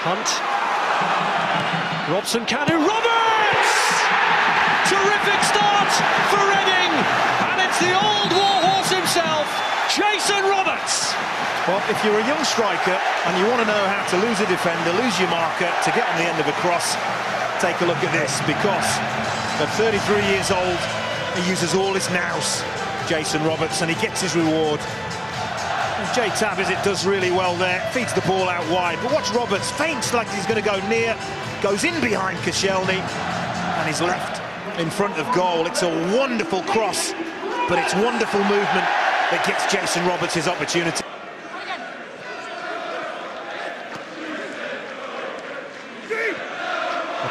Hunt. Robson, Kanu, Roberts! Terrific start for Reading, and it's the old warhorse himself, Jason Roberts. Well, if you're a young striker and you want to know how to lose a defender, lose your marker, to get on the end of a cross, take a look at this, because at 33 years old, he uses all his nous, Jason Roberts, and he gets his reward. Jay Tabbizit does really well there, feeds the ball out wide, but watch Roberts, feints like he's going to go near, goes in behind Koscielny, and he's left in front of goal. It's a wonderful cross, but it's wonderful movement that gets Jason Roberts his opportunity.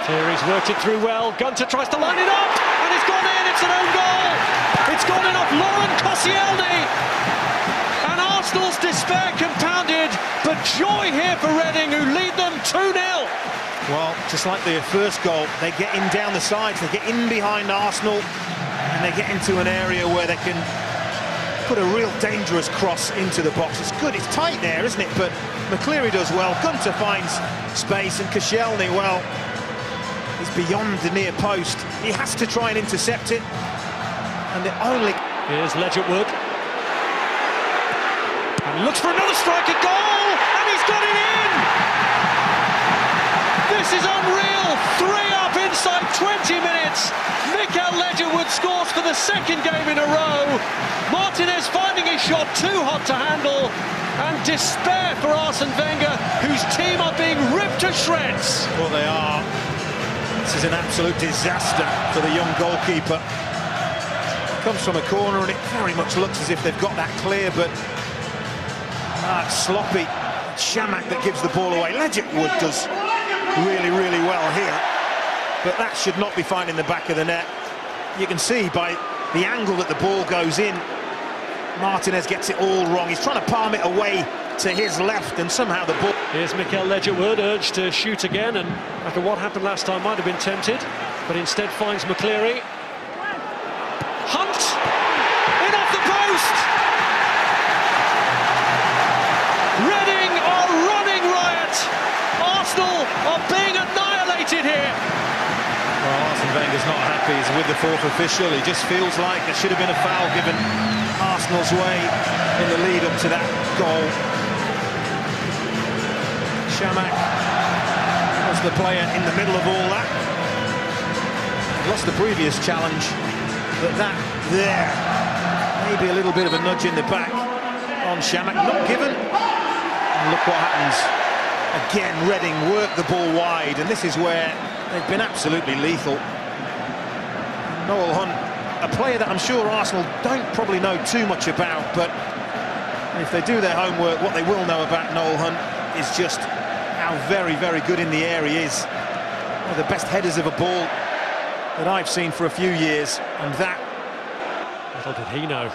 He's worked it through well. Gunter tries to line it up, and it's gone in. It's an own goal. It's gone in off Laurent Koscielny, and Arsenal's despair compounded. But joy here for Reading, who lead them 2-0. Well, just like their first goal, they get in down the sides, they get in behind Arsenal, and they get into an area where they can put a real dangerous cross into the box. It's good, it's tight there, isn't it? But McCleary does well. Gunter finds space, and Koscielny, well, he's beyond the near post. He has to try and intercept it, and the only... Here's Ledgerwood, and looks for another strike at goal, and he's got it in! This is unreal! 3 up inside 20 minutes. Mikael Ledgerwood scores for the second game in a row. Martinez finding his shot too hot to handle, and despair for Arsene Wenger, whose team are being ripped to shreds. Well, they are. This is an absolute disaster for the young goalkeeper. Comes from a corner, and it very much looks as if they've got that clear, but it's sloppy. It's Chamakh that gives the ball away. Ledgerwood does really, really well here, but that should not be finding the back of the net. You can see by the angle that the ball goes in, Martinez gets it all wrong. He's trying to palm it away to his left, and somehow the ball... Here's Mikael Ledgerwood, urged to shoot again, and after what happened last time might have been tempted, but instead finds McCleary. Hunt! In off the post! Reading are running riot! Arsenal are being annihilated here! Well, Arsene Wenger's not happy. He's with the fourth official. He just feels like there should have been a foul given Arsenal's way in the lead up to that goal. Chamakh was the player in the middle of all that. He lost the previous challenge, but that there, maybe a little bit of a nudge in the back on Chamakh, not given. And look what happens. Again, Reading work the ball wide, and this is where they've been absolutely lethal. Noel Hunt, a player that I'm sure Arsenal don't probably know too much about, but if they do their homework, what they will know about Noel Hunt is just how very, very good in the air he is. One of the best headers of a ball that I've seen for a few years, and that... Little did he know.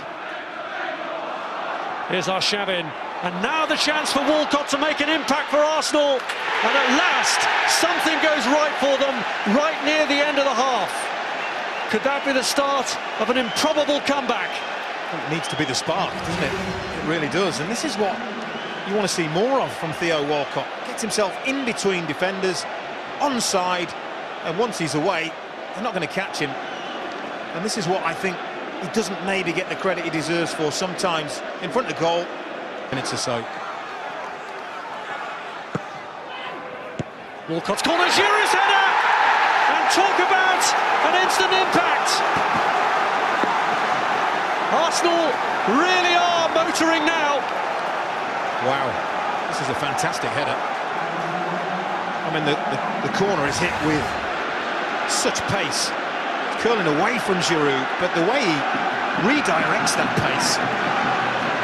Here's Arshavin, and now the chance for Walcott to make an impact for Arsenal, and at last something goes right for them right near the end of the half. Could that be the start of an improbable comeback? It needs to be the spark, doesn't it? It really does, and this is what you want to see more of from Theo Walcott. Gets himself in between defenders, onside, and once he's away, they're not going to catch him. And this is what I think he doesn't maybe get the credit he deserves for sometimes in front of goal. Minutes or so. Walcott's corner, Giroud's header! And talk about an instant impact! Arsenal really are motoring now. Wow, this is a fantastic header. I mean, the corner is hit with such pace. It's curling away from Giroud, but the way he redirects that pace,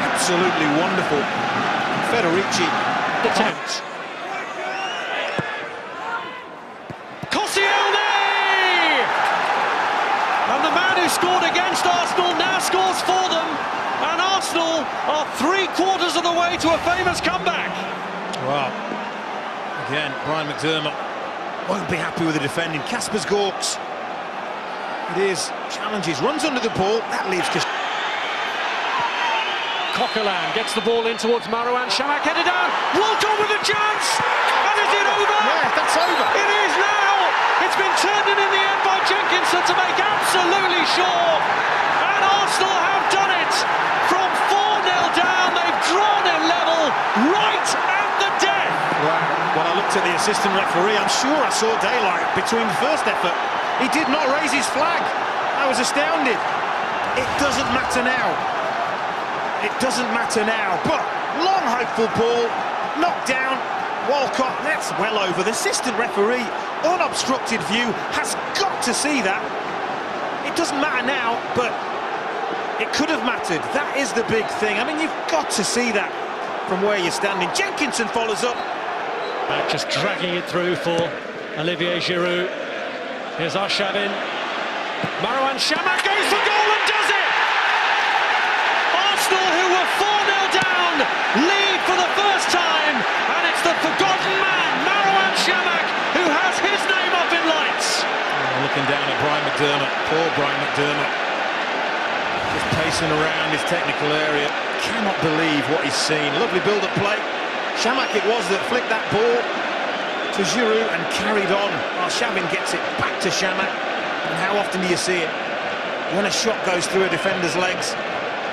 absolutely wonderful. Federici attempt. Koscielny! And the man who scored against Arsenal now scores for them, and Arsenal are 3/4 of the way to a famous comeback. Wow. Again, Brian McDermott won't be happy with the defending. Kaspers Gorks. It is, challenges, runs under the ball, that leaves Coquelin gets the ball in towards Marouane. Chamakh headed down. Walcott with a chance! And is it over? Shaw, and Arsenal have done it. From 4-0 down, they've drawn it level right at the death. Well, I looked at the assistant referee. I'm sure I saw daylight between the first effort. He did not raise his flag. I was astounded. It doesn't matter now. It doesn't matter now. But long hopeful ball, knocked down. Walcott, that's well over. The assistant referee, unobstructed view, has got to see that. It doesn't matter now, but it could have mattered. That is the big thing. I mean, you've got to see that from where you're standing. Jenkinson follows up. Just dragging it through for Olivier Giroud. Here's Arshavin. Marouane Chamakh goes for goal and does it! Arsenal, who were 4-0 down, lead for the first time, and it's the forgotten man, Marouane Chamakh, who has his name up in lights. Looking down at Brian McDermott, poor Brian McDermott. Just pacing around his technical area. Cannot believe what he's seen. Lovely build-up play. Chamakh it was that flicked that ball to Giroud and carried on. Arshavin gets it back to Chamakh. And how often do you see it? When a shot goes through a defender's legs,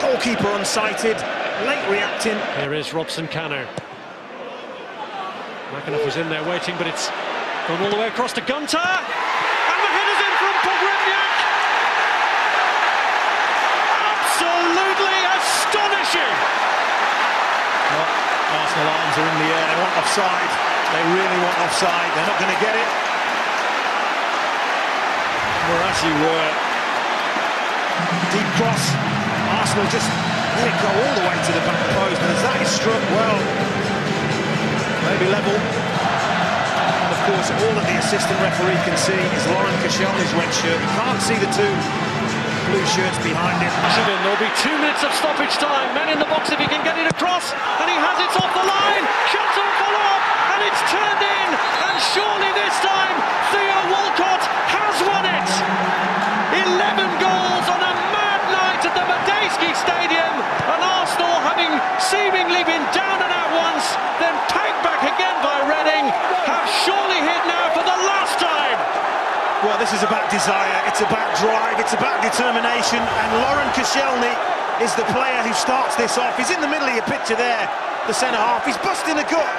goalkeeper unsighted, late reacting. Here is Robson Kanu. McAnuff was in there waiting, but it's gone all the way across to Gunter. And the header's in from Pogrebniak. Absolutely astonishing. Well, Arsenal arms are in the air. They want offside. They really want offside. They're not going to get it. Murashi were deep cross. Arsenal just let it go all the way to the back post, and as that is struck, well, maybe level. And of course, all that the assistant referee can see is Laurent Koscielny's red shirt. You can't see the two blue shirts behind him. There'll be 2 minutes of stoppage time. Man in the box if he can get it across, and he has it off the line. Shots on follow-up, and it's turned in. And surely this time, Theo Walcott has won it. 11 goals on a mad night at the Madejski Stadium, and Arsenal, having seemingly been down and out once, then pegged back again by Reading, have surely hit now for the last time. Well, this is about desire, it's about drive, it's about determination, and Laurent Koscielny is the player who starts this off. He's in the middle of your picture there, the centre-half. He's busting the gut,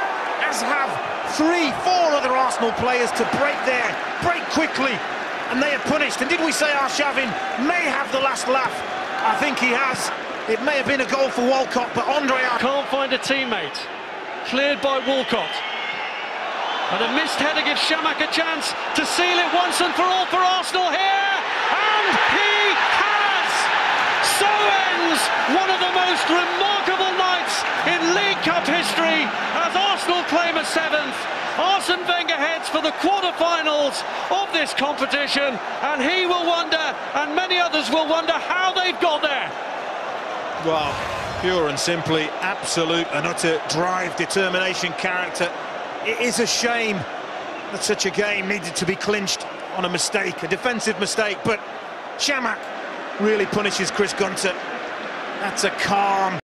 as have 3-4 other Arsenal players to break there, break quickly, and they are punished. And did we say Arshavin may have the last laugh? I think he has. It may have been a goal for Walcott, but Andre can't find a teammate. Cleared by Walcott. And a missed header gives Chamakh a chance to seal it once and for all for Arsenal here. And he has! So ends one of the most remarkable nights in League Cup history as Arsenal claim a 7th. Arsene Wenger heads for the quarter-finals of this competition, and he will wonder, and many others will wonder, how they've got there. Well, pure and simply, absolute and utter drive, determination, character. It is a shame that such a game needed to be clinched on a mistake, a defensive mistake, but Chamakh really punishes Chris Gunter. That's a calm